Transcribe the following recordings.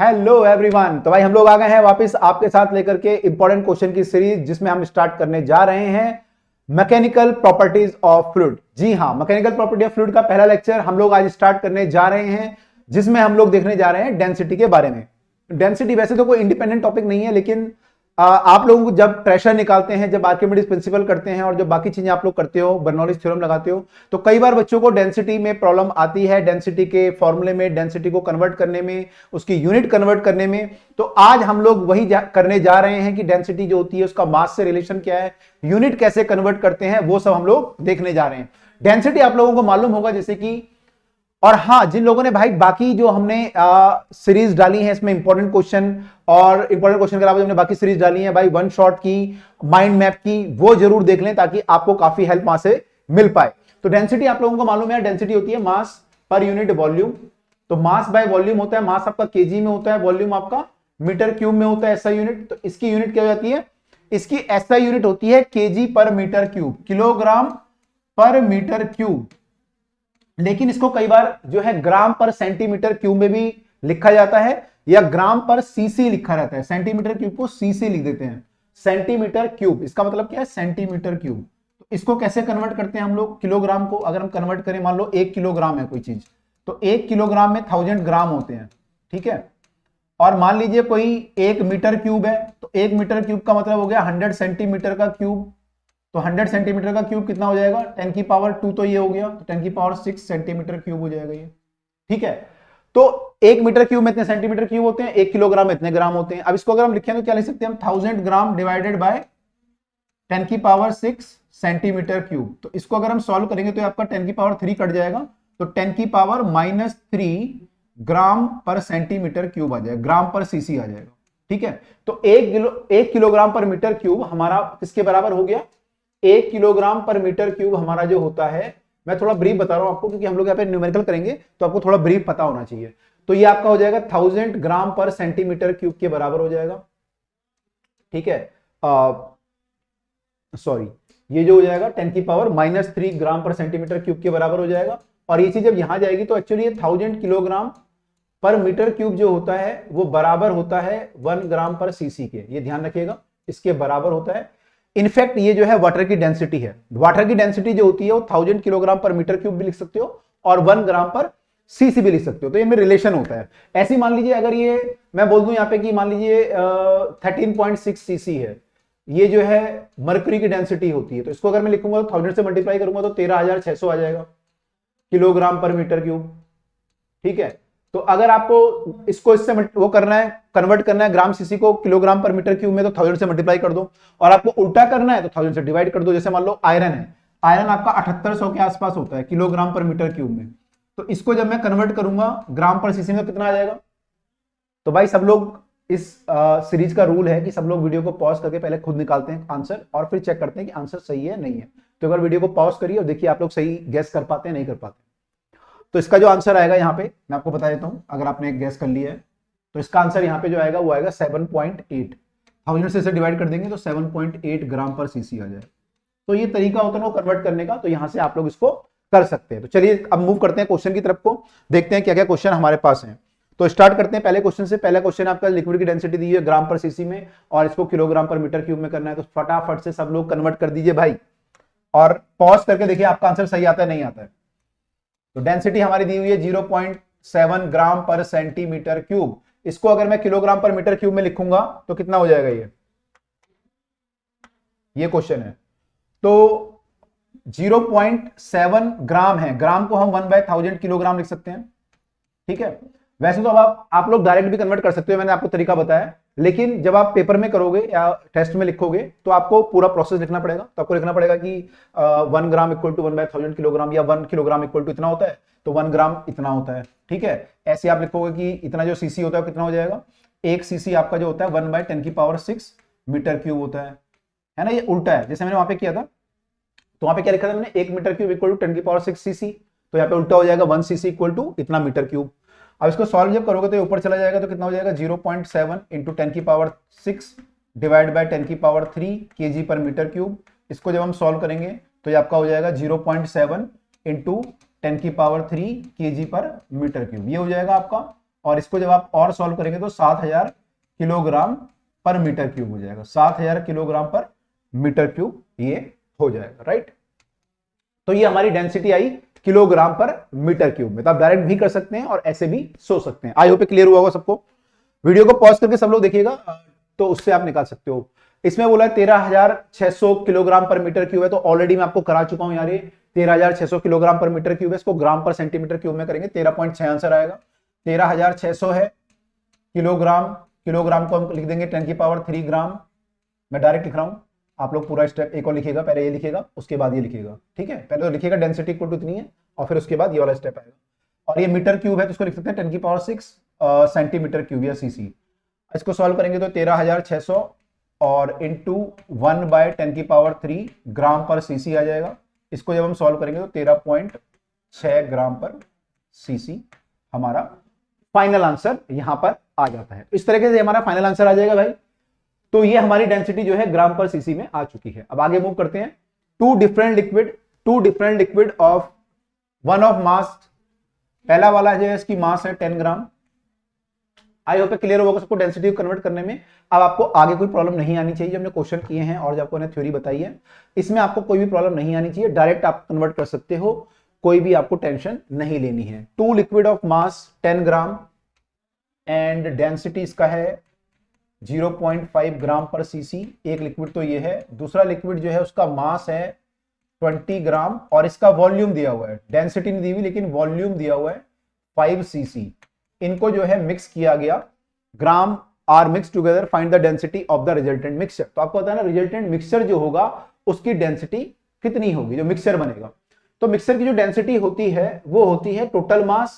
Hello everyone. तो भाई हम लोग आ गए हैं वापस आपके साथ लेकर के इंपॉर्टेंट क्वेश्चन की सीरीज, जिसमें हम स्टार्ट करने जा रहे हैं मैकेनिकल प्रॉपर्टीज ऑफ फ्लूइड। जी हाँ, मैकेनिकल प्रॉपर्टी ऑफ फ्लूइड का पहला लेक्चर हम लोग आज स्टार्ट करने जा रहे हैं, जिसमें हम लोग देखने जा रहे हैं डेंसिटी के बारे में। डेंसिटी वैसे तो कोई इंडिपेंडेंट टॉपिक नहीं है, लेकिन आप लोगों को जब प्रेशर निकालते हैं, जब आर्किमिडीज प्रिंसिपल करते हैं और जब बाकी चीजें आप लोग करते हो, बर्नौलीज थ्योरम लगाते हो, तो कई बार बच्चों को डेंसिटी में प्रॉब्लम आती है, डेंसिटी के फॉर्मूले में, डेंसिटी को कन्वर्ट करने में, उसकी यूनिट कन्वर्ट करने में। तो आज हम लोग वही करने जा रहे हैं कि डेंसिटी जो होती है उसका मास से रिलेशन क्या है, यूनिट कैसे कन्वर्ट करते हैं, वो सब हम लोग देखने जा रहे हैं। डेंसिटी आप लोगों को मालूम होगा जैसे कि, और हाँ, जिन लोगों ने भाई बाकी जो हमने सीरीज डाली है इसमें इंपॉर्टेंट क्वेश्चन और इंपॉर्टेंट क्वेश्चन के अलावा जो हमने बाकी सीरीज डाली है भाई, वन शॉट की, माइंड मैप की, वो जरूर देख लें ताकि आपको काफी हेल्प वहां से मिल पाए। तो डेंसिटी आप लोगों को मालूम है, डेंसिटी होती है मास पर यूनिट वॉल्यूम। तो मास बाय वॉल्यूम होता है, मास आपका केजी में होता है, वॉल्यूम आपका मीटर क्यूब में होता है, एसआई यूनिट। तो इसकी यूनिट क्या हो जाती है, इसकी एसआई यूनिट होती है केजी पर मीटर क्यूब, किलोग्राम पर मीटर क्यूब। लेकिन इसको कई बार जो है ग्राम पर सेंटीमीटर क्यूब में भी लिखा जाता है, या ग्राम पर सीसी लिखा रहता है। सेंटीमीटर क्यूब को सीसी लिख देते हैं, सेंटीमीटर क्यूब, इसका मतलब क्या है, सेंटीमीटर क्यूब। तो इसको कैसे कन्वर्ट करते हैं हम लोग, किलोग्राम को अगर हम कन्वर्ट करें, मान लो 1 किलोग्राम है कोई चीज, तो 1 किलोग्राम में 1000 ग्राम होते हैं, ठीक है। और मान लीजिए कोई 1 मीटर क्यूब है, तो 1 मीटर क्यूब का मतलब हो गया 100 सेंटीमीटर का क्यूब। तो 100 सेंटीमीटर का क्यूब कितना हो जाएगा, 10 की पावर 2, तो ये हो गया, तो 10 की पावर 6 सेंटीमीटर क्यूब हो जाएगा ये, ठीक है। तो 1 मीटर क्यूब में इतने सेंटीमीटर क्यूब होते हैं, 1 किलोग्राम में इतने ग्राम होते हैं। अब इसको अगर हम लिखें तो क्या लिख सकते हैं हम, 1000 ग्राम डिवाइडेड बाय 10 की पावर 6 सेंटीमीटर क्यूब। तो इसको अगर हम सॉल्व करेंगे तो आपका 10 की पावर 3 कट जाएगा, तो 10 की पावर -3 ग्राम पर सेंटीमीटर क्यूब आ जाएगा, ग्राम पर सीसी आ जाएगा, ठीक है। तो 1 किलोग्राम पर मीटर क्यूब हमारा किसके बराबर हो गया, 1 किलोग्राम पर मीटर क्यूब हमारा जो होता है, मैं थोड़ा ब्रीफ बता रहा हूं आपको क्योंकि हम लोग यहाँ पे न्यूमेरिकल करेंगे तो आपको थोड़ा ब्रीफ पता होना चाहिए। तो ये आपका हो जाएगा 1000 ग्राम पर सेंटीमीटर क्यूब के बराबर हो जाएगा, ठीक है। सॉरी, ये जो हो जाएगा 10 की पावर -3 ग्राम पर सेंटीमीटर क्यूब के बराबर हो जाएगा। और ये चीज जब यहां जाएगी तो एक्चुअली ये 1000 किलोग्राम पर मीटर क्यूब जो होता है वो बराबर होता है 1 ग्राम पर सीसी के, ये ध्यान रखिएगा, इसके बराबर होता है। इनफैक्ट ये जो है वाटर की डेंसिटी है, वाटर की डेंसिटी जो होती है वो 1000 किलोग्राम पर मीटर क्यूब भी लिख सकते हो और 1 ग्राम पर सीसी भी लिख सकते हो। तो इनमें रिलेशन होता है। ऐसे मान लीजिए अगर ये मैं बोल दूं यहाँ पे कि मान लीजिए 13.6 सीसी है, ये जो है मरकरी की डेंसिटी होती है, तो इसको अगर मैं लिखूंगा तो 1000 से मल्टीप्लाई करूंगा तो 13600 आ जाएगा किलोग्राम पर मीटर क्यूब, ठीक है। तो अगर आपको इसको इससे वो करना है, कन्वर्ट करना है ग्राम सीसी को किलोग्राम पर मीटर क्यूब में, तो 1000 से मल्टीप्लाई कर दो, और आपको उल्टा करना है तो 1000 से डिवाइड कर दो। जैसे मान लो आयरन है, आयरन आपका 7800 के आसपास होता है किलोग्राम पर मीटर क्यूब में, तो इसको जब मैं कन्वर्ट करूंगा ग्राम पर सीसी में तो कितना आ जाएगा। तो भाई सब लोग इस सीरीज का रूल है कि सब लोग वीडियो को पॉज करके पहले खुद निकालते हैं आंसर और फिर चेक करते हैं कि आंसर सही है नहीं है। तो अगर वीडियो को पॉज करिए और देखिए आप लोग सही गैस कर पाते हैं नहीं कर पाते। तो इसका जो आंसर आएगा यहाँ पे मैं आपको बता देता हूं, अगर आपने गैस कर लिया है तो इसका आंसर यहाँ पे जो आएगा वो आएगा 7.8। 1000 से इसे डिवाइड कर देंगे तो 7.8 ग्राम पर सीसी आ जाए। तो ये तरीका होता है वो कन्वर्ट करने का, तो यहां से आप लोग इसको कर सकते हैं। तो चलिए अब मूव करते हैं क्वेश्चन की तरफ को, देखते हैं क्या क्या क्वेश्चन हमारे पास है। तो स्टार्ट करते हैं पहले क्वेश्चन से। पहला क्वेश्चन आपका लिक्विड की डेंसिटी दी है ग्राम पर सीसी में और इसको किलोग्राम पर मीटर क्यूब में करना है, तो फटाफट से सब लोग कन्वर्ट कर दीजिए भाई, और पॉज करके देखिए आपका आंसर सही आता है नहीं आता है। तो डेंसिटी हमारी दी हुई है 0.7 ग्राम पर सेंटीमीटर क्यूब। इसको अगर मैं किलोग्राम पर मीटर क्यूब में लिखूंगा तो कितना हो जाएगा ये क्वेश्चन है। तो 0.7 ग्राम है, ग्राम को हम 1/1000 किलोग्राम लिख सकते हैं, ठीक है। वैसे तो अब आप लोग डायरेक्ट भी कन्वर्ट कर सकते हो, मैंने आपको तरीका बताया, लेकिन जब आप पेपर में करोगे या टेस्ट में लिखोगे तो आपको पूरा प्रोसेस लिखना पड़ेगा। तो आपको लिखना पड़ेगा कि 1 ग्राम इक्वल टू 1/1000 किलोग्राम, या 1 किलोग्राम इक्वल टू इतना होता है तो 1 ग्राम इतना होता है, ठीक है। ऐसे आप लिखोगे कि इतना जो सीसी होता है कितना हो जाएगा, 1 सीसी आपका जो होता है 1/10 की पावर 6 मीटर क्यूब होता है ना। ये उल्टा है, जैसे मैंने वहां पे किया था, तो वहां पे क्या लिखा था मैंने, 1 मीटर क्यूब इक्वल टू 10 की पावर 6 सीसी, तो यहाँ पे उल्टा हो जाएगा 1 सीसी इक्वल टू इतना मीटर क्यूब। अब इसको सॉल्व जब करोगे तो ऊपर चला जाएगा तो कितना हो जाएगा, 0.7 इंटू 10 की पावर 6 डिवाइड बाय 10 की पावर 3 केजी पर मीटर क्यूब। इसको जब हम सॉल्व करेंगे तो ये आपका हो जाएगा 0.7 इंटू 10 की पावर 3 केजी पर मीटर क्यूब, ये हो जाएगा आपका और इसको जब आप और सॉल्व करेंगे तो 7000 किलोग्राम पर मीटर क्यूब हो जाएगा, 7000 किलोग्राम पर मीटर क्यूब ये हो जाएगा, राइट। तो ये हमारी डेंसिटी आई किलोग्राम पर मीटर क्यूब में। तो आप डायरेक्ट भी कर सकते हैं और ऐसे भी सोच सकते हैं। आई होप क्लियर हुआ होगा सबको। वीडियो को पॉज करके सब लोग देखिएगा, तो उससे आप निकाल सकते हो। इसमें बोला 13600 किलोग्राम पर मीटर क्यूब है, तो ऑलरेडी मैं आपको करा चुका हूं यार, ये 13600 किलोग्राम पर मीटर क्यूब है। इसको ग्राम पर सेंटीमीटर क्यूब में करेंगे, 13.6 आंसर आएगा। 13600 है किलोग्राम, किलोग्राम को हम लिख देंगे 10³ ग्राम। मैं डायरेक्ट लिख रहा हूं, आप लोग पूरा स्टेप एक और लिखिएगा, पहले ये लिखिएगा उसके बाद ये लिखिएगा, ठीक है। पहले तो लिखिएगा डेंसिटी इक्वल टू इतनी है और फिर उसके बाद ये वाला स्टेप आएगा। और ये मीटर क्यूब है तो इसको लिख सकते हैं 10⁶ सेंटीमीटर क्यूब या सीसी। इसको सॉल्व करेंगे तो 13600 और इंटू 1/10³ ग्राम पर सीसी आ जाएगा। इसको जब हम सॉल्व करेंगे तो 13.6 ग्राम पर सीसी हमारा फाइनल आंसर यहां पर आ जाता है। इस तरीके से हमारा फाइनल आंसर आ जाएगा भाई। तो ये हमारी डेंसिटी जो है ग्राम पर सीसी में आ चुकी है। अब आगे मूव करते हैं। Two different liquid of one of mass, पहला वाला जो है इसकी मास है 10 ग्राम। आई होप क्लियर होगा सबको डेंसिटी को कन्वर्ट करने में। अब आपको आगे कोई प्रॉब्लम नहीं आनी चाहिए। जो हमने क्वेश्चन किए हैं और जो आपको थ्योरी बताई है, इसमें आपको कोई भी प्रॉब्लम नहीं आनी चाहिए। डायरेक्ट आप कन्वर्ट कर सकते हो, कोई भी आपको टेंशन नहीं लेनी है। Two liquid of mass 10 gram and density इसका है 0.5 ग्राम पर सीसी। एक लिक्विड तो ये है, दूसरा लिक्विड जो है उसका मास है 20 ग्राम और इसका वॉल्यूम दिया हुआ है, डेंसिटी नहीं दी हुई लेकिन वॉल्यूम दिया हुआ है 5 सीसी। इनको जो है मिक्स किया गया, gram are mix together, find the density of the resultant mixture. तो आपको पता है ना रिजल्टेंट मिक्सचर जो होगा उसकी डेंसिटी कितनी होगी, जो मिक्सचर बनेगा। तो मिक्सचर की जो डेंसिटी होती है वो होती है टोटल मास।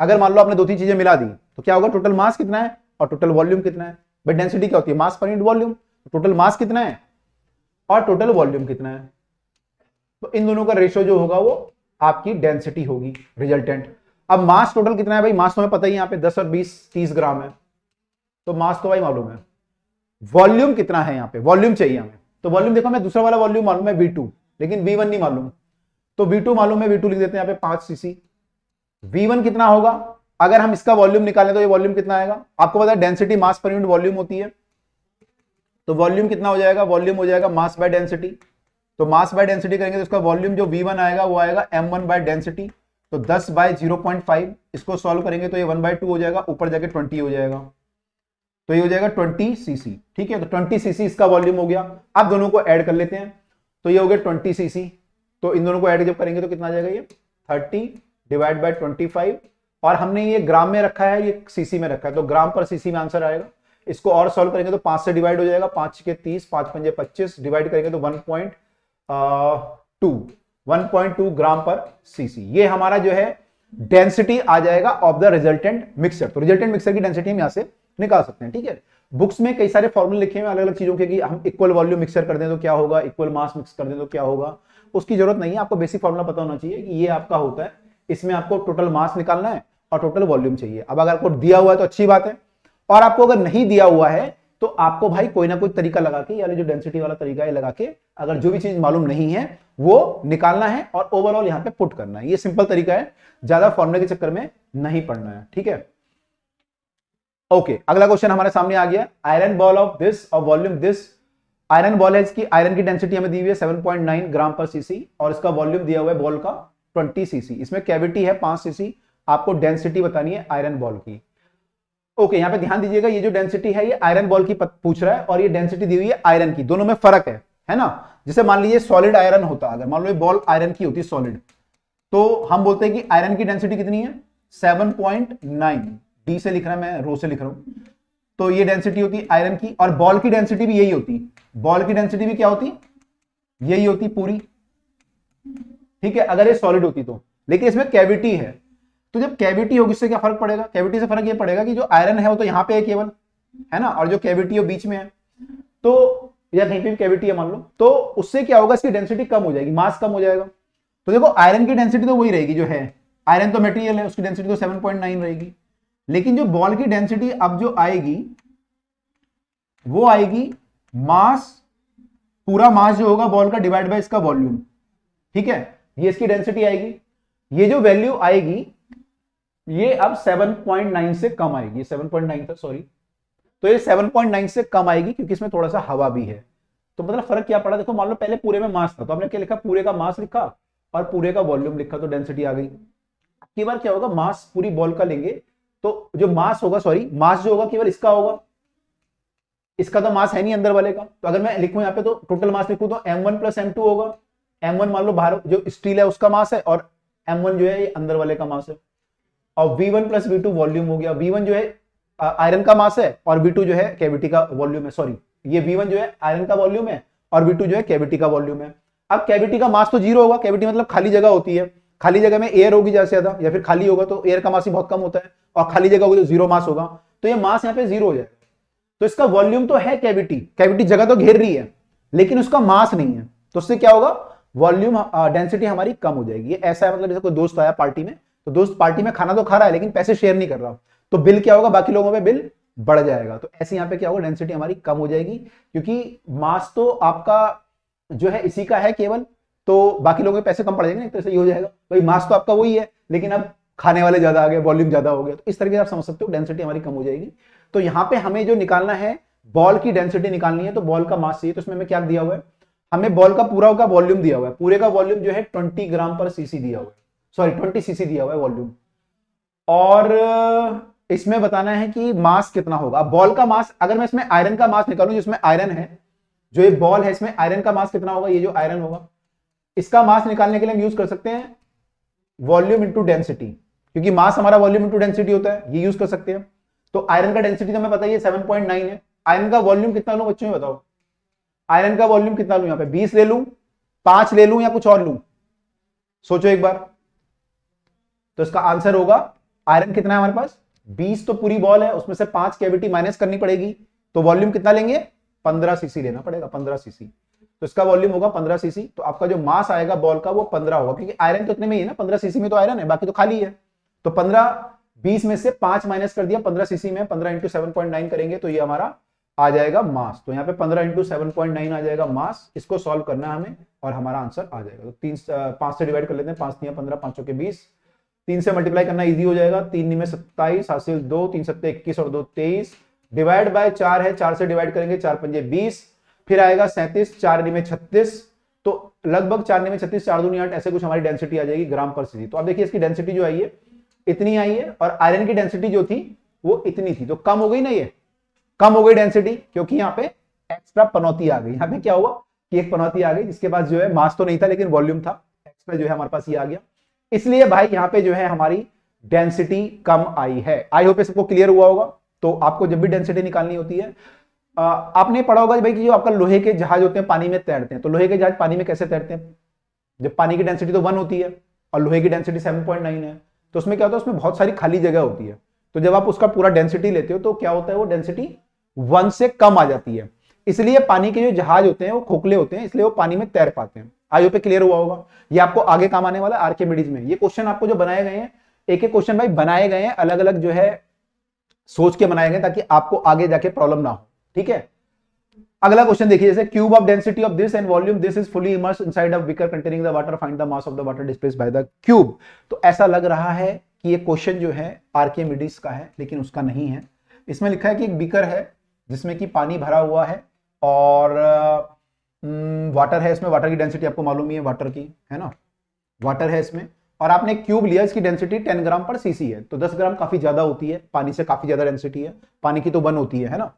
अगर मान लो आपने दो तीन चीजें मिला दी तो क्या होगा, टोटल मास कितना है और टोटल वॉल्यूम कितना है। बट डेंसिटी क्या होती है, मास per unit volume. Total mass कितना है और टोटल वॉल्यूम कितना है, तो इन दोनों का रेशियो जो होगा वो आपकी डेंसिटी होगी रिजल्टेंट। अब मास टोटल कितना है भाई, मास तो हमें पता ही यहाँ पे 10 और 20 30 ग्राम है, तो मास तो भाई मालूम है। वॉल्यूम कितना है यहाँ पे, वॉल्यूम चाहिए हमें। तो वॉल्यूम देखो, हमें दूसरा वाला वॉल्यूम मालूम है V2, लेकिन V1 नहीं मालूम। तो V2 मालूम है, V2 लिख देते हैं यहाँ पे 5 सीसी। V1 कितना होगा, अगर हम इसका वॉल्यूम निकालें तो ये वॉल्यूम कितना आएगा। आपको पता है density mass per unit volume होती है, तो वॉल्यूम कितना हो जाएगा, वॉल्यूम हो जाएगा मास बाय डेंसिटी। तो मास बाय डेंसिटी करेंगे तो उसका वॉल्यूम जो V1 आएगा वो आएगा m1 बाय डेंसिटी, तो 10 बाय 0.5। इसको सॉल्व करेंगे तो ये 1/2 हो जाएगा, ऊपर जाके 20 हो जाएगा, तो ये हो जाएगा 20 सीसी। ठीक है, तो 20 सीसी इसका वॉल्यूम हो गया। अब दोनों को ऐड कर लेते हैं, तो ये हो गया 20 सीसी। तो इन दोनों को ऐड जब करेंगे तो कितना आ जाएगा, ये 30 डिवाइड बाय 25। और हमने ये ग्राम में रखा है, ये सीसी में रखा है, तो ग्राम पर सीसी में आंसर आएगा। इसको और सॉल्व करेंगे तो 5 से डिवाइड हो जाएगा, 5 के 30, 5 पंजे 25, डिवाइड करेंगे तो 1.2 ग्राम पर सीसी। ये हमारा जो है डेंसिटी आ जाएगा ऑफ द रिजल्टेंट मिक्सचर। तो रिजल्टेंट मिक्सचर की डेंसिटी हम यहां से निकाल सकते हैं। ठीक है, बुक्स में कई सारे फॉर्मूले लिखे हुए अलग अलग चीजों के, कि हम इक्वल वॉल्यूम मिक्सर कर दें तो क्या होगा, इक्वल मास मिक्स कर दें तो क्या होगा। उसकी जरूरत नहीं है, आपको बेसिक फॉर्मूला पता होना चाहिए कि ये आपका होता है, इसमें आपको टोटल मास निकालना है और टोटल वॉल्यूम चाहिए। अब अगर आपको दिया हुआ है तो अच्छी बात है, और आपको अगर नहीं दिया हुआ है तो आपको भाई कोई ना कोई तरीका लगा के, यानी जो डेंसिटी वाला तरीका है लगा के, अगर जो भी चीज मालूम नहीं है वो निकालना है और ओवरऑल यहां पे पुट करना है। ये सिंपल तरीका है, ज्यादा फॉर्मूले के चक्कर में नहीं पड़ना है। ठीक है, ओके, अगला क्वेश्चन हमारे सामने आ गया। आयरन बॉल ऑफ दिस और वॉल्यूम दिस। आयरन बॉल है, इसकी आयरन की डेंसिटी हमें दी हुई है 7.9 ग्राम पर सीसी और इसका वॉल्यूम दिया हुआ है बॉल का 20 सीसी। इसमें कैविटी है 5 सीसी। आपको डेंसिटी बतानी है आयरन बॉल की। ओके, यहां पे ध्यान दीजिएगा, ये जो डेंसिटी है ये आयरन बॉल की पूछ रहा है और ये डेंसिटी दी हुई है आयरन की। दोनों में फर्क है ना। जैसे मान लीजिए सॉलिड आयरन होता, अगर मान लो बॉल आयरन की होती सॉलिड, तो हम बोलते हैं कि आयरन की डेंसिटी कितनी है 7.9। डी से लिख रहा है, मैं रो से लिख रहा हूं। तो ये डेंसिटी होती आयरन की, और बॉल की डेंसिटी भी यही होती। बॉल की डेंसिटी भी क्या होती, यही होती पूरी। ठीक है, अगर ये सॉलिड होती तो। लेकिन इसमें कैविटी है, तो जब कैविटी होगी इससे क्या फर्क पड़ेगा, कैविटी से फर्क ये पड़ेगा कि जो आयरन है वो तो यहां पे है केवल, है ना, और जो कैविटी है बीच में है, तो या कहीं पे भी कैविटी है मान लो, तो उससे क्या होगा, इसकी डेंसिटी कम हो जाएगी, मास कम हो जाएगा। तो देखो आयरन की डेंसिटी तो वही रहेगी जो है, आयरन तो मटेरियल है, उसकी डेंसिटी तो 7.9 रहेगी। लेकिन जो बॉल की डेंसिटी अब जो आएगी वो आएगी मास, पूरा मास जो होगा बॉल का डिवाइड बाय इसका वॉल्यूम। ठीक है, ये इसकी डेंसिटी आएगी। ये जो वैल्यू आएगी ये अब 7.9 से कम आएगी, 7.9 था सॉरी, तो ये 7.9 से कम आएगी क्योंकि इसमें थोड़ा सा हवा भी है। तो मतलब फर्क क्या पड़ा, देखो मान लो पहले पूरे में मास था तो हमने क्या लिखा, पूरे का मास लिखा और पूरे का वॉल्यूम लिखा तो डेंसिटी आ गई। की बार क्या होगा, मास पूरी बॉल का लेंगे तो जो मास होगा, सॉरी मास जो होगा केवल इसका होगा, इसका तो मास है नहीं अंदर वाले का। तो अगर मैं लिखूं यहाँ पे तो टोटल मास लिखूं तो m1 प्लस m2 होगा। m1 मान लो बाहर जो स्टील है उसका मास है और m1 जो है ये अंदर वाले का मास है। और v1 प्लस v2 वॉल्यूम हो गया। v1 जो है आयरन का मास है और v2 जो है कैविटी का वॉल्यूम है, सॉरी ये v1 जो है आयरन का वॉल्यूम है और v2 जो है कैविटी का वॉल्यूम है। अब कैविटी का मास तो जीरो होगा, कैविटी मतलब खाली जगह होती है, खाली जगह में एयर होगी ज्यादा से ज्यादा, या फिर खाली होगा तो एयर का मास ही बहुत कम होता है, और खाली जगह होगी तो जीरो मास होगा, तो ये मास यहाँ पे जीरो हो जाएगा। तो इसका वॉल्यूम तो है कैविटी, कैविटी जगह तो घेर रही है लेकिन उसका मास नहीं है, तो उससे क्या होगा, वॉल्यूम डेंसिटी हमारी कम हो जाएगी। ऐसा है, मतलब जैसे कोई दोस्त आया पार्टी में, तो दोस्त पार्टी में खाना तो खा रहा है लेकिन पैसे शेयर नहीं कर रहा, तो बिल क्या होगा, बाकी लोगों पे बिल बढ़ जाएगा। तो ऐसे यहाँ पे क्या होगा, डेंसिटी हमारी कम हो जाएगी क्योंकि मास तो आपका जो है इसी का है केवल, तो बाकी लोगों के पैसे कम पड़ जाएंगे, एक तरह से ये हो जाएगा भाई मास तो आपका वही है लेकिन अब खाने वाले ज्यादा आ गए, वॉल्यूम ज्यादा हो गया, तो इस तरीके से आप समझ सकते हो डेंसिटी हमारी कम हो जाएगी। तो यहाँ पे हमें जो निकालना है, बॉल की डेंसिटी निकालनी है, तो बॉल का मास चाहिए, तो इसमें हमें क्या दिया हुआ है, हमें बॉल का पूरा का वॉल्यूम दिया हुआ है, पूरे का वॉल्यूम जो है 20 ग्राम पर सीसी दिया हुआ है, सॉरी 20 सीसी दिया हुआ है वॉल्यूम। और इसमें बताना है कि मास कितना होगा। अब बॉल का मास, अगर मैं इसमें आयरन का मास निकालूं, जिसमें आयरन है, जो ये बॉल है इसमें आयरन का मास कितना होगा, ये जो आयरन होगा इसका मास निकालने के लिए हम यूज कर सकते हैं वॉल्यूम इंटू डेंसिटी, क्योंकि मास हमारा वॉल्यूम इंटू डेंसिटी होता है, ये यूज कर सकते हैं। तो आयरन का डेंसिटी तो हमें पता ही है 7.9 है। आयरन का वॉल्यूम कितना लूं बच्चों में बताओ, आयरन का वॉल्यूम कितना लूं, यहां पे 20 ले लूं, 5 ले लूं या कुछ और लूं, सोचो एक बार। तो इसका आंसर होगा, आयरन कितना है हमारे पास 20, तो पूरी बॉल है उसमें से 5 कैविटी माइनस करनी पड़ेगी, तो वॉल्यूम कितना लेंगे 15 सीसी लेना पड़ेगा, 15 सीसी। तो इसका वॉल्यूम होगा 15 सीसी। तो आपका जो मास आएगा बॉल का वो 15 होगा, क्योंकि आयरन तो इतने में ही है ना, 15 सीसी में तो आयरन है, बाकी तो खाली है। तो 15 20 में से 5 माइनस कर दिया 15 सीसी में, 15 इंटू 7.9 करेंगे तो ये हमारा आ जाएगा मास। तो यहाँ पे 15 इंटू 7.9 आ जाएगा मास। इसको सॉल्व करना है हमें और हमारा आंसर आ जाएगा। तो 5 से डिवाइड कर लेते हैं, 5 3 15, 5 के 20, 3 से मल्टीप्लाई करना इजी हो जाएगा, 3 में 27, हासिल 2, 3 7 21 और 2 23, डिवाइड बाय 4 है, 4 से डिवाइड करेंगे, 4 पंजे 20, फिर आएगा 37, 4 में 36, तो लगभग 4 में 36, 4 दूनी 8, ऐसे कुछ हमारी डेंसिटी आ जाएगी ग्राम पर सीसी। तो आप देखिए इसकी डेंसिटी जो आई है इतनी आई है, और आयरन की डेंसिटी जो थी वो इतनी थी, तो कम हो गई ना, ये कम हो गई डेंसिटी, क्योंकि यहाँ पे एक्स्ट्रा पनौती आ गई। यहाँ पे क्या हुआ कि एक पनौती आ गई जिसके पास जो है मास तो नहीं था लेकिन वॉल्यूम था, एक्स्ट्रा जो है हमारे पास ये आ गया, इसलिए भाई यहाँ पे जो है हमारी डेंसिटी कम आई है। आई होप सबको क्लियर हुआ होगा। तो आपको जब भी डेंसिटी निकालनी होती है, आपने पढ़ा होगा भाई कि जो आपका लोहे के जहाज होते हैं पानी में तैरते हैं, तो लोहे के जहाज पानी में कैसे तैरते हैं, जब पानी की डेंसिटी तो 1 होती है और लोहे की डेंसिटी 7.9 है, तो उसमें क्या होता है, उसमें बहुत सारी खाली जगह होती है, तो जब आप उसका पूरा डेंसिटी लेते हो तो क्या होता है, वो डेंसिटी 1 से कम आ जाती है। इसलिए पानी के जो जहाज होते हैं वो खोखले होते हैं, इसलिए वो पानी में तैर पाते हैं। आई होप क्लियर हुआ होगा। ये आपको आगे काम आने वाला है आर्किमिडीज में। ये क्वेश्चन आपको जो बनाए गए हैं, एक एक क्वेश्चन भाई बनाए गए हैं, अलग अलग जो है सोच के बनाए गए ताकि आपको आगे जाके प्रॉब्लम ना हो, ठीक है। अगला क्वेश्चन देखिए, जैसे cube of density of this and volume this is fully immerse inside of beaker containing the water, find the mass of the water displaced by the cube. तो ऐसा लग रहा है कि ये क्वेश्चन जो है आर्किमिडीज का है, लेकिन उसका नहीं है। इसमें लिखा है कि एक बीकर है जिसमें कि पानी भरा हुआ है और वाटर है, इसमें वाटर की डेंसिटी आपको मालूम ही है, वाटर की है ना, वाटर है इसमें, और आपने क्यूब लिया, इसकी डेंसिटी 10 ग्राम पर सीसी है, तो 10 ग्राम काफी ज्यादा होती है, पानी से काफी ज्यादा डेंसिटी है, पानी की तो 1 होती है ना,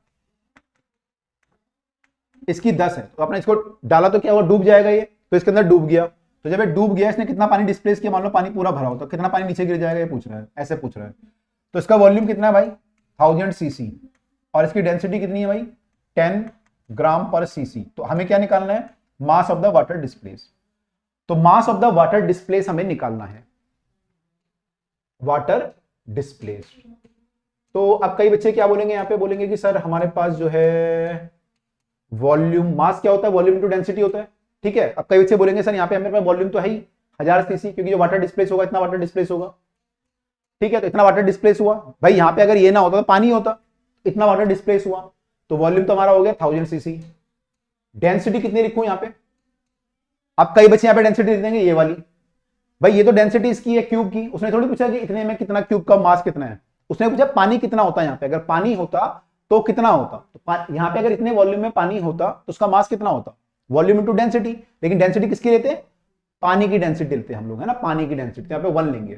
इसकी 10 है, तो आपने इसको डाला तो क्या हुआ, डूब जाएगा ये, तो इसके अंदर डूब गया। तो जब ये डूब गया, इसने कितना पानी डिस्प्लेस किया, मान लो पानी पूरा भरा हो तो कितना पानी नीचे गिर जाएगा, ये पूछ रहा है, ऐसे पूछ रहा है। तो इसका वॉल्यूम कितना है भाई 1000 सीसी, और इसकी डेंसिटी कितनी है भाई 10 ग्राम पर सीसी। तो हमें क्या निकालना है, mass of the water displace. तो mass of the water displace हमें निकालना है, वाटर डिस्प्लेस। तो अब कई बच्चे क्या बोलेंगे, यहां पे बोलेंगे कि सर हमारे पास जो है वॉल्यूम, मास क्या होता है, वॉल्यूम टू डेंसिटी होता है, ठीक है। अब कई बच्चे बोलेंगे सर यहाँ पे हमारे पास वॉल्यूम तो है ही 1000 सीसी, क्योंकि जो वाटर डिस्प्लेस होगा इतना वाटर डिस्प्लेस होगा, ठीक है। तो इतना वाटर डिस्प्लेस हुआ भाई, यहाँ पे अगर ये ना होता तो पानी होता, इतना वाटर डिस्प्लेस हुआ, तो वॉल्यूम तो हमारा हो गया 1000 सीसी। डेंसिटी कितनी लिखूं यहाँ पे, अब कई बच्चे यहाँ पे डेंसिटी लिख देंगे ये वाली, भाई ये तो डेंसिटी इसकी है क्यूब की, उसने थोड़ी पूछा कि इतने में कितना क्यूब का मास कितना है, उसने पूछा पानी कितना होता है। यहाँ पे अगर पानी होता तो कितना होता, तो यहाँ पे अगर इतने वॉल्यूम में पानी होता तो उसका मास कितना होता, वॉल्यूम इनटू डेंसिटी। लेकिन डेंसिटी किसकी लेते हैं, पानी की डेंसिटी लेते हैं हम लोग, है ना, पानी की डेंसिटी। यहाँ पे 1 लेंगे,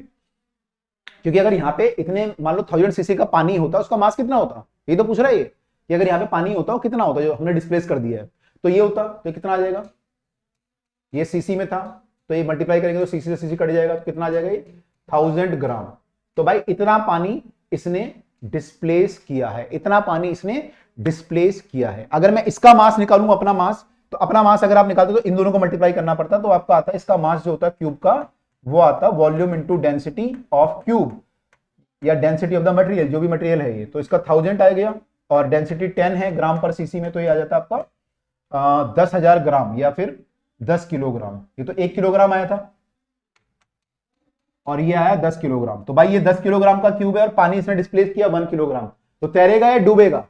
क्योंकि अगर यहाँ पे इतने मान लो 1000 सीसी का पानी होता, उसका मास कितना होता, ये तो पूछ रहा है ये कि अगर यहाँ पे पानी होता हो कितना होता, जो हमने डिस्प्लेस कर दिया है, तो ये होता तो कितना आ जाएगा, ये सीसी में था तो ये मल्टीप्लाई करेंगे तो सीसी से सीसी कट जाएगा, तो कितना आ जाएगा ये 1000 ग्राम। तो भाई इतना पानी इसने डिस्प्लेस किया है, इतना पानी इसने डिस्प्लेस किया है। अगर मैं इसका मास निकालूं अपना मास, तो अपना मास अगर आप निकालते तो इन दोनों को मल्टीप्लाई करना पड़ता, तो आपका आता है इसका मास जो होता है क्यूब का, वो आता volume into density of cube या डेंसिटी ऑफ द मटेरियल, जो भी मटेरियल है ये, तो इसका 1000 आ गया और डेंसिटी 10 है ग्राम पर सीसी में, तो ये आ जाता है आपका 10,000 ग्राम या फिर 10 किलोग्राम। ये तो 1 किलोग्राम आया था और ये आया 10 किलोग्राम। तो भाई ये 10 किलोग्राम का क्यूब है और पानी इसने डिस्प्लेस किया 1 किलोग्राम, तो तैरेगा या डूबेगा,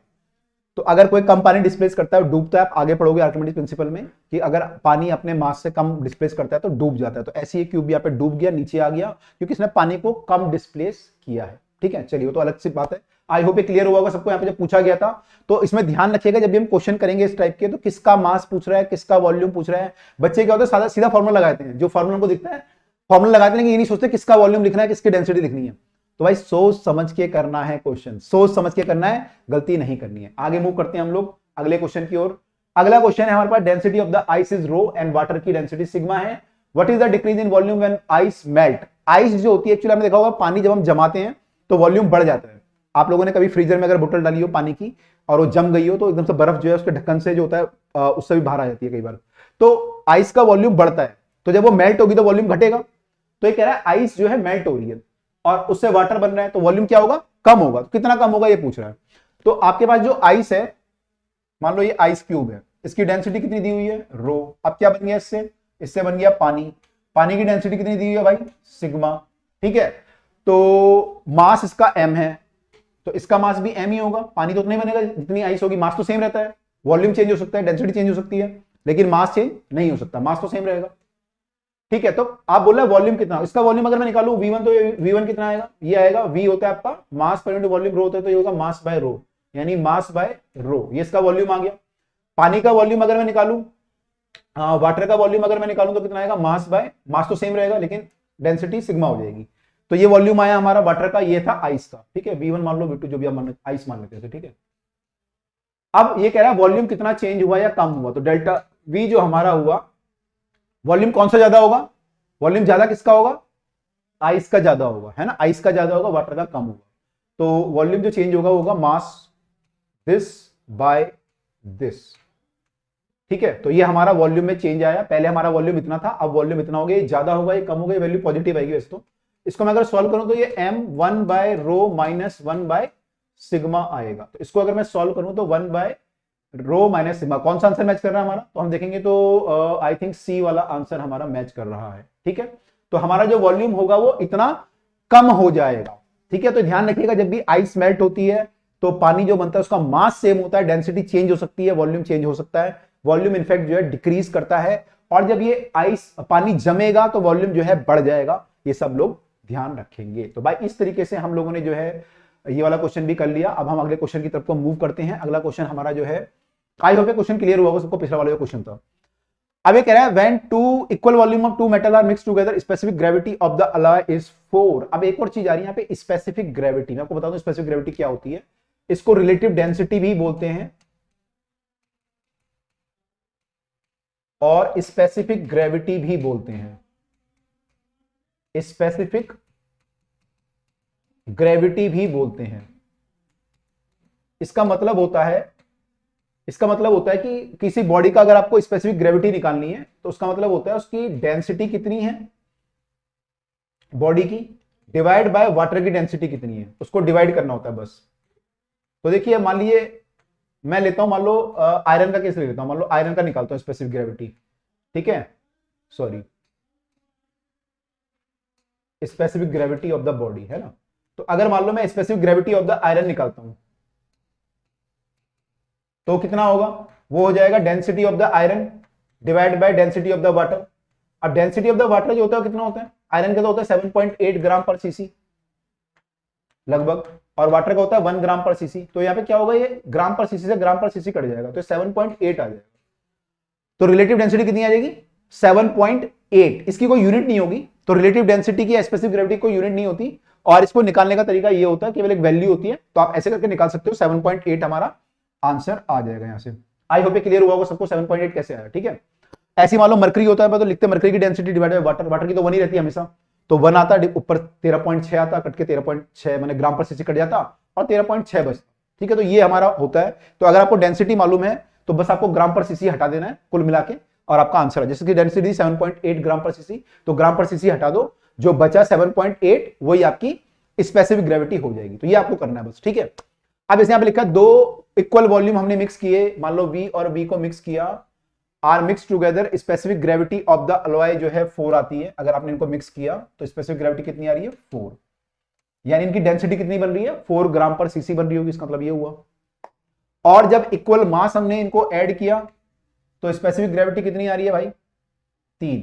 तो अगर कोई कम पानी डिस्प्लेस करता है डूबता है, आप आगे पढ़ोगे आर्किमिडीज प्रिंसिपल में कि अगर पानी अपने मास से कम डिस्प्लेस करता है तो डूब जाता है। तो ऐसे ये क्यूब यहाँ पे डूब गया, नीचे आ गया, क्योंकि इसने पानी को कम डिस्प्लेस किया है। ठीक है, चलिए वो तो अलग सी बात है। आई होप ये क्लियर हुआ होगा सबको। यहाँ पे जब पूछा गया था तो इसमें ध्यान रखिएगा, जब भी हम क्वेश्चन करेंगे इस टाइप के, तो किसका मास पूछ रहा है, किसका वॉल्यूम पूछ रहा है। बच्चे क्या होता है सीधा फॉर्मूला लगाते हैं, जो फॉर्मूला उनको दिखता है फॉर्मूला लगाते हैं, ये नहीं सोचते किसका वॉल्यूम लिखना है, किसकी डेंसिटी लिखनी है। तो भाई सोच समझ के करना है क्वेश्चन, सोच समझ के करना है, गलती नहीं करनी है। आगे मूव करते हैं हम लोग अगले क्वेश्चन की ओर। अगला क्वेश्चन है हमारे पास, density of the ice is rho and water की डेंसिटी सिग्मा है। What is the decrease in volume when ice melt. Ice जो होती है एक्चुअली आपने देखा होगा पानी जब हम जमाते हैं तो वॉल्यूम बढ़ जाता है। आप लोगों ने कभी फ्रीजर में अगर बोतल डाली हो पानी की और वो जम गई हो, तो एकदम से बर्फ जो है उसके ढक्कन से जो होता है उससे भी बाहर आ जाती है कई बार, तो आइस का वॉल्यूम बढ़ता है, तो जब वो मेल्ट होगी तो वॉल्यूम घटेगा। तो ये कह रहा है आइस जो है मेल्ट हो रही है और उससे वाटर बन रहा है, तो वॉल्यूम क्या होगा, कम होगा। तो कितना कम होगा ये पूछ रहा है। तो आपके पास जो आइस है, मान लो ये आइस क्यूब है, इसकी डेंसिटी कितनी दी हुई है, रो। अब क्या बन गया इससे, इससे बन गया पानी। पानी की डेंसिटी कितनी दी हुई है भाई, सिग्मा। ठीक है, तो मास इसका m है, तो इसका मास भी m ही होगा। पानी तो उतना ही बनेगा जितनी आइस होगी, मास तो सेम रहता है, वॉल्यूम चेंज हो सकता है, डेंसिटी चेंज हो सकती है, लेकिन मास चेंज नहीं हो सकता, मास तो सेम रहेगा। ठीक है, तो आप बोल रहे हैं वॉल्यूम कितना, इसका वॉल्यूम अगर मैं निकालू v1, तो v1 कितना आएगा, ये आएगा, v होता है आपका मास पर यूनिट वॉल्यूम, रो होता है तो ये होगा मास बाय रो, यानी मास बाय रो। ये इसका वॉल्यूम आ गया। पानी का वॉल्यूम अगर मैं निकालू, वाटर का वॉल्यूम अगर मैं निकालूं तो कितना आएगा, मास बाय, मास तो सेम रहेगा लेकिन डेंसिटी सिग्मा हो जाएगी। तो ये वॉल्यूम आया हमारा वाटर का, ये था आइस का। ठीक है, v1 मान लो, v2 जो भी आप आइस मान लेते थे। ठीक है, अब ये कह रहा है वॉल्यूम कितना चेंज हुआ या कम हुआ, तो डेल्टा v जो हमारा हुआ, वॉल्यूम कौन सा ज्यादा होगा, वॉल्यूम ज्यादा किसका होगा, आइस का ज्यादा होगा, है ना, आइस का ज्यादा होगा, वाटर का कम होगा। तो वॉल्यूम जो चेंज होगा मास दिस बाय दिस। ठीक है, तो ये हमारा वॉल्यूम में चेंज आया। पहले हमारा वॉल्यूम इतना था, अब वॉल्यूम इतना हो गया, ये ज्यादा होगा, ये कम होगा, ये वैल्यू पॉजिटिव आएगी वैसे तो। इसको मैं अगर सॉल्व करूं तो ये m 1 by rho minus 1 by sigma आएगा। तो इसको अगर मैं सॉल्व करूं तो 1 बाय रो माइनस सिग्मा, कौन सा आंसर मैच कर रहा है हमारा, तो हम देखेंगे तो आई थिंक सी वाला आंसर हमारा मैच कर रहा है। ठीक है, तो हमारा जो वॉल्यूम होगा वो इतना कम हो जाएगा। ठीक है, तो ध्यान रखिएगा जब भी आइस मेल्ट होती है तो पानी जो बनता है उसका मास सेम होता है, डेंसिटी चेंज हो सकती है, वॉल्यूम चेंज हो सकता है। वॉल्यूम इनफैक्ट जो है डिक्रीज करता है, और जब ये आइस पानी जमेगा तो वॉल्यूम जो है बढ़ जाएगा। ये सब लोग ध्यान रखेंगे। तो भाई इस तरीके से हम लोगों ने जो है ये वाला क्वेश्चन भी कर लिया। अब हम अगले क्वेश्चन की तरफ को मूव करते हैं। अगला क्वेश्चन हमारा जो है, आई होप क्वेश्चन क्लियर हुआ होगा सबको, पिछला वाला जो क्वेश्चन था। अब ये कह रहा है when two equal volume of two metal are mix together specific gravity of the alloy is 4। अब एक और चीज आ रही है यहाँ पे, स्पेसिफिक ग्रेविटी। मैं आपको बता दूं स्पेसिफिक ग्रेविटी क्या होती है। इसको रिलेटिव डेंसिटी भी बोलते हैं और स्पेसिफिक ग्रेविटी भी बोलते हैं। स्पेसिफिक ग्रेविटी भी बोलते हैं। इसका मतलब होता है कि किसी बॉडी का अगर आपको स्पेसिफिक ग्रेविटी निकालनी है तो उसका मतलब होता है उसकी डेंसिटी कितनी है बॉडी की, डिवाइड बाय वाटर की डेंसिटी कितनी है, उसको डिवाइड करना होता है बस। तो देखिए मान लीजिए मैं लेता हूं, मान लो आयरन का केस ले लेता हूं, मान लो आयरन का निकालता हूं स्पेसिफिक ग्रेविटी। ठीक है, sorry, specific gravity of the body है ना। तो अगर मान लो मैं specific gravity of the iron निकालता हूं तो कितना होगा, वो हो जाएगा density of the iron divide by density of the water. अब डेंसिटी ऑफ द वाटर जो होता है कितना होता है, आयरन का तो होता है 7.8 ग्राम पर सीसी लगभग, और वाटर का होता है 1 ग्राम पर सीसी। तो यहाँ पे क्या होगा, ये ग्राम पर सीसी से ग्राम पर सीसी कट जाएगा, तो 7.8 आ जाएगा। तो रिलेटिव डेंसिटी कितनी आ जाएगी, 7.8। इसकी कोई यूनिट नहीं होगी, तो रिलेटिव डेंसिटी की स्पेसिफिक ग्रेविटी कोई यूनिट नहीं होती, और इसको निकालने का तरीका ये होता है, केवल एक वैल्यू होती है, तो आप ऐसे करके निकाल सकते हो। 7.8 हमारा आंसर आ जाएगा यहाँ से। आई होप क्लियर हुआ होगा सबको 7.8 कैसे आया, ठीक है। ऐसी मान लो मरकरी होता है तो लिखते मरकरी की density divide by water, water की तो 1 ही रहती है हमेशा, तो 1 आता, ऊपर 13.6 आता, कट के 13.6 मैंने ग्राम पर सीसी कट जाता और 13.6 बचता, ठीक है। तो ये हमारा होता है। तो अगर आपको डेंसिटी मालूम है तो बस आपको ग्राम पर सीसी हटा देना है कुल मिला के, और आपका आंसर है। जैसे कि डेंसिटी 7.8 ग्राम पर सीसी, तो ग्राम पर सीसी हटा दो, जो बचा 7.8 वही आपकी स्पेसिफिक ग्रेविटी हो जाएगी। तो ये आपको करना है बस, ठीक है। अब इसे यहां पे लिखा है 2 इक्वल वॉल्यूम हमने मिक्स किए, मान लो V और V को मिक्स किया, are mix together, specific gravity of the alloy जो है 4 आती है। अगर आपने इनको मिक्स किया तो स्पेसिफिक ग्रेविटी कितनी आ रही है, 4, यानी इनकी डेंसिटी कितनी बन रही है, 4 ग्राम पर सीसी बन रही होगी, इसका मतलब ये हुआ। और जब इक्वल मास हमने इनको ऐड किया तो स्पेसिफिक ग्रेविटी कितनी आ रही है भाई, 3।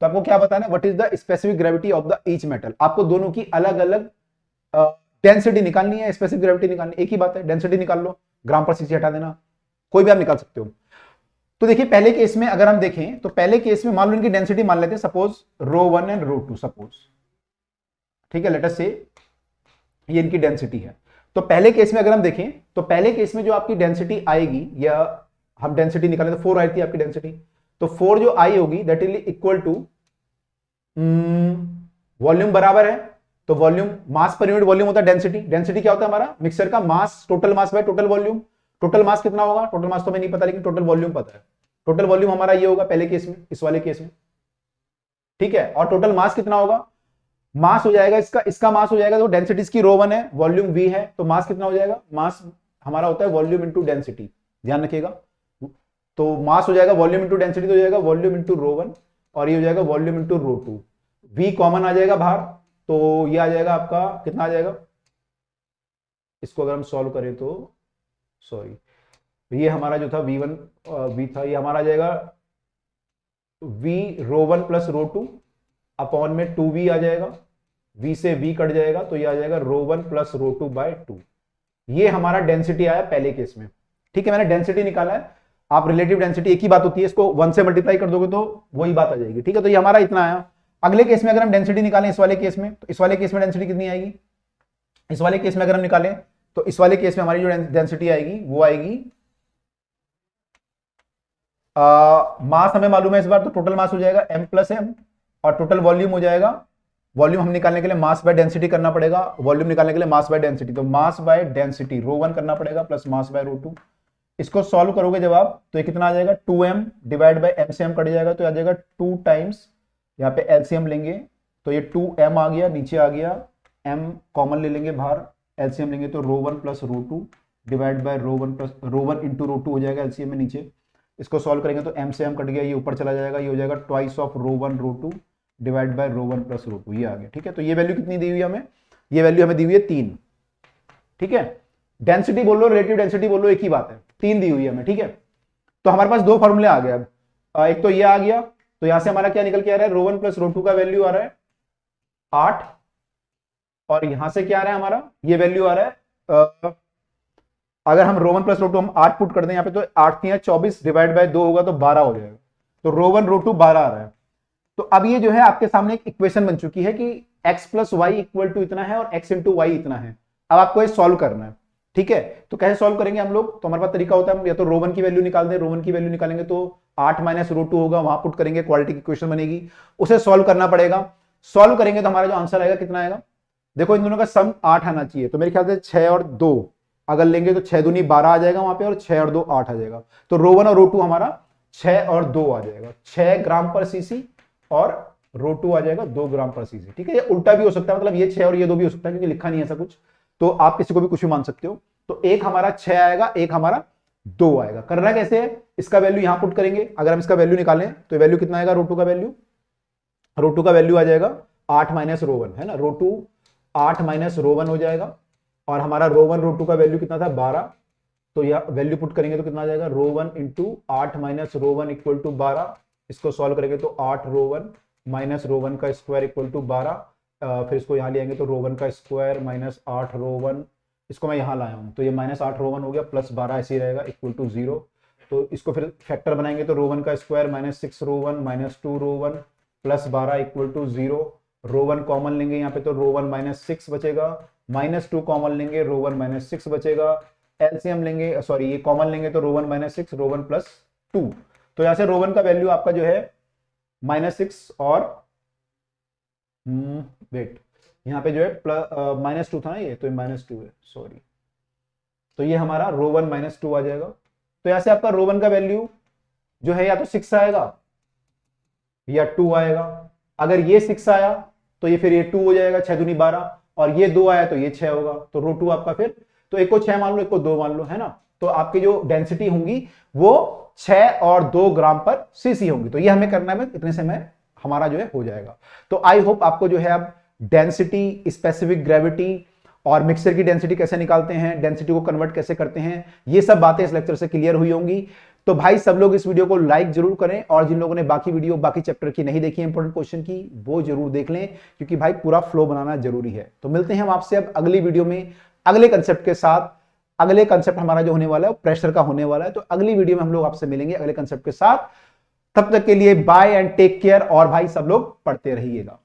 तो आपको क्या बताना है, what is the specific gravity of the each metal. आपको दोनों की अलग अलग डेंसिटी निकालनी है, स्पेसिफिक ग्रेविटी निकालनी है, एक ही बात है, डेंसिटी निकाल लो, ग्राम पर सीसी हटा देना, कोई भी आप निकाल सकते हो। तो देखिए पहले केस में अगर हम देखें तो पहले केस में मान लो इनकी डेंसिटी मान लेते हैं सपोज ρ1 एंड ρ2 सपोज, ठीक है, लेट अस से ये इनकी डेंसिटी है। तो पहले केस में अगर हम देखें तो पहले केस में जो आपकी डेंसिटी आएगी, या हम डेंसिटी निकालें तो 4 आई थी आपकी डेंसिटी, तो 4 जो आई होगी that is equal to, volume बराबर है, तो volume mass per unit volume होता है डेंसिटी। डेंसिटी क्या होता है हमारा, मिक्सर का mass, total mass by total volume. Total mass कितना होगा, टोटल मास तो हमें नहीं पता, लेकिन टोटल वॉल्यूम पता है। टोटल वॉल्यूम हमारा ये होगा पहले केस में, इस वाले केस में, ठीक है। और टोटल मास कितना होगा, मास हो जाएगा इसका मास हो जाएगा, तो डेंसिटी इसकी ρ1 है, वॉल्यूम V है, तो मास कितना हो जाएगा, मास हमारा होता है वॉल्यूम इंटू डेंसिटी, ध्यान रखिएगा। तो मास हो जाएगा वॉल्यूम इंटू डेंसिटी, तो हो जाएगा वॉल्यूम इंटू ρ1, और ये हो जाएगा वॉल्यूम इंटू ρ2। V कॉमन आ जाएगा बाहर, तो ये आ जाएगा आपका कितना आ जाएगा, इसको अगर हम सॉल्व करें तो सॉरी, ये हमारा जो था V1 V था, ये हमारा आ जाएगा V ρ1 प्लस ρ2 अपॉन में 2V आ जाएगा, V से V कट जाएगा, तो ये आ जाएगा ρ1 प्लस ρ2 बाय 2। ये हमारा डेंसिटी आया पहले केस में, ठीक है। मैंने डेंसिटी निकाला है, आप रिलेटिव डेंसिटी एक ही बात होती है, इसको 1 से मल्टीप्लाई कर दोगे तो वही बात आ जाएगी, ठीक है। तो ये हमारा इतना आया। अगले केस में अगर हम डेंसिटी निकालें इस वाले केस में, तो इस वाले केस में डेंसिटी कितनी आएगी, इस वाले केस में अगर हम निकालें तो इस वाले केस में हमारी जो डेंसिटी आएगी वो आएगी, मास हमें मालूम है इस बार, तो टोटल मास हो जाएगा m प्लस एम, और टोटल वॉल्यूम हो जाएगा, वॉल्यूम हम निकालने के लिए मास बाय डेंसिटी करना पड़ेगा, वॉल्यूम निकालने के लिए मास बाय डेंसिटी, तो मास बाय डेंसिटी ρ1 करना पड़ेगा प्लस मास बाय ρ2। इसको सॉल्व करोगे जब आप, तो ये कितना आ जाएगा, 2m डिवाइड बाय m से m कट जाएगा, तो आ जाएगा 2 टाइम्स, यहाँ पे एलसीएम लेंगे तो ये 2m आ गया, नीचे आ गया m कॉमन ले लेंगे बाहर, एलसीएम लेंगे तो ρ1 plus ρ2 divide by ρ1 plus ρ1 into ρ2 हो जाएगा एलसीएम में नीचे। इसको सॉल्व करेंगे तो m से m कट गया, ये ऊपर चला जाएगा, ये हो जाएगा twice of ρ1 ρ2 divide by ρ1 plus ρ2, ये आ गया, ठीक है। तो ये वैल्यू कितनी दी हुई है हमें, ये वैल्यू हमें दी हुई है 3, ठीक है। डेंसिटी बोल लो रिलेटिव डेंसिटी बोल लो एक ही बात है, 3 दी हुई है हमें, ठीक है। तो हमारे पास 2 फॉर्मूले आ गए। अब एक तो ये आ गया, तो यहां से हमारा क्या निकल के आ रहा है, ρ1 प्लस ρ2 का वैल्यू आ रहा है 8, और यहां से क्या आ रहा है हमारा, ये वैल्यू आ रहा है, अगर हम ρ1 प्लस ρ2 हम 8 पुट कर दें यहाँ पे, तो 8 3 24 डिवाइड बाय 2 होगा तो 12 हो जाएगा, तो ρ1 ρ2 12 आ रहा है। तो अब ये जो है आपके सामने एक इक्वेशन बन चुकी है कि x plus y equal to इतना है और x इंटू वाई इतना है। अब आपको ये सॉल्व करना है, ठीक है। तो कैसे सॉल्व करेंगे हम लोग, तो हमारे पास तरीका होता है, हम या तो ρ1 की वैल्यू निकाल दें, ρ1 की वैल्यू निकालेंगे तो 8 माइनस ρ2 होगा, वहां पुट करेंगे, क्वाड्रेटिक इक्वेशन बनेगी, उसे सॉल्व करना पड़ेगा। सॉल्व करेंगे तो हमारा जो आंसर आएगा कितना आएगा, देखो इन दोनों का सम 8 आना चाहिए, तो मेरे ख्याल से 6 और 2 अगर लेंगे तो 6 दूनी 12 आ जाएगा वहां पे, और 6 और 2 8 आ जाएगा, तो ρ1 और ρ2 हमारा 6 और 2 आ जाएगा, 6 ग्राम पर सीसी, और ρ2 आ जाएगा 2 ग्राम पर सीसी, ठीक है। ये उल्टा भी हो सकता है, मतलब ये 6 और ये 2 भी हो सकता है, क्योंकि लिखा नहीं है ऐसा कुछ, तो आप किसी को भी कुछ भी मान सकते हो। तो एक हमारा 6 आएगा, एक हमारा 2 आएगा। करना कैसे है, इसका वैल्यू यहां पुट करेंगे, अगर हम इसका वैल्यू निकालें तो वैल्यू कितना आएगा, ρ2 का वैल्यू, ρ2 का वैल्यू आ जाएगा 8 माइनस ρ1, है ना, ρ2 8 माइनस ρ1 हो जाएगा, और हमारा ρ1 ρ2 का वैल्यू कितना था 12, तो यह वैल्यू पुट करेंगे तो कितना आ जाएगा, ρ1 इंटू 8 माइनस ρ1 इक्वल टू 12, इसको सॉल्व करेंगे तो 8 ρ1 माइनस रो वन का स्क्वायर इक्वल टू 12, फिर इसको यहाँ ले आएंगे तो रो वन का स्क्वायर माइनस 8 रो वन, इसको मैं यहाँ लाया हूँ तो ये माइनस 8 रो वन हो गया, प्लस 12 ऐसे ही रहेगा इक्वल टू 0। तो इसको फिर फैक्टर बनाएंगे तो रो वन का square minus 6 row one minus 2 row one plus 12 equal to 0। Row one common लेंगे यहाँ पे तो रो वन माइनस 6 बचेगा, माइनस 2 कॉमन लेंगे रो वन माइनस 6 बचेगा, एलसीएम लेंगे सॉरी ये कॉमन लेंगे तो row one minus 6 row one plus 2। तो यहाँ से रो वन का वैल्यू आपका जो है -6 और वेट यहाँ पे जो है -2 था ना, ये तो -2 है सॉरी, तो ये हमारा रो वन -2 आ जाएगा। तो यहाँ से आपका रो वन का वैल्यू जो है या तो 6 आएगा या 2 आएगा। अगर ये 6 आया तो ये फिर ये 2 हो जाएगा, 6 दूनी 12, और ये 2 आया तो ये 6 होगा, तो रो 2 आपका फिर, तो एक को 6 मान लो एक को 2 मान लो, है ना। तो आपकी जो डेंसिटी होंगी वो 6 और 2 ग्राम पर सीसी होंगी। तो ये हमें करना है, इतने से में हमारा जो है हो जाएगा। तो आई होप आपको जो है अब डेंसिटी, स्पेसिफिक ग्रेविटी और मिक्सचर की डेंसिटी कैसे निकालते हैं, डेंसिटी को कन्वर्ट कैसे करते हैं, ये सब बातें इस लेक्चर से क्लियर हुई होंगी। तो भाई सब लोग इस वीडियो को लाइक जरूर करें, और जिन लोगों ने बाकी वीडियो बाकी चैप्टर की नहीं देखी इंपॉर्टेंट क्वेश्चन की, वो जरूर देख लें, क्योंकि भाई पूरा फ्लो बनाना जरूरी है। तो मिलते हैं हम आपसे अब अगली वीडियो में अगले कंसेप्ट के साथ। अगले कंसेप्ट हमारा जो होने वाला है प्रेशर का होने वाला है, तो अगली वीडियो में हम लोग आपसे मिलेंगे अगले कंसेप्ट के साथ। तब तक के लिए बाय एंड टेक केयर, और भाई सब लोग पढ़ते रहिएगा।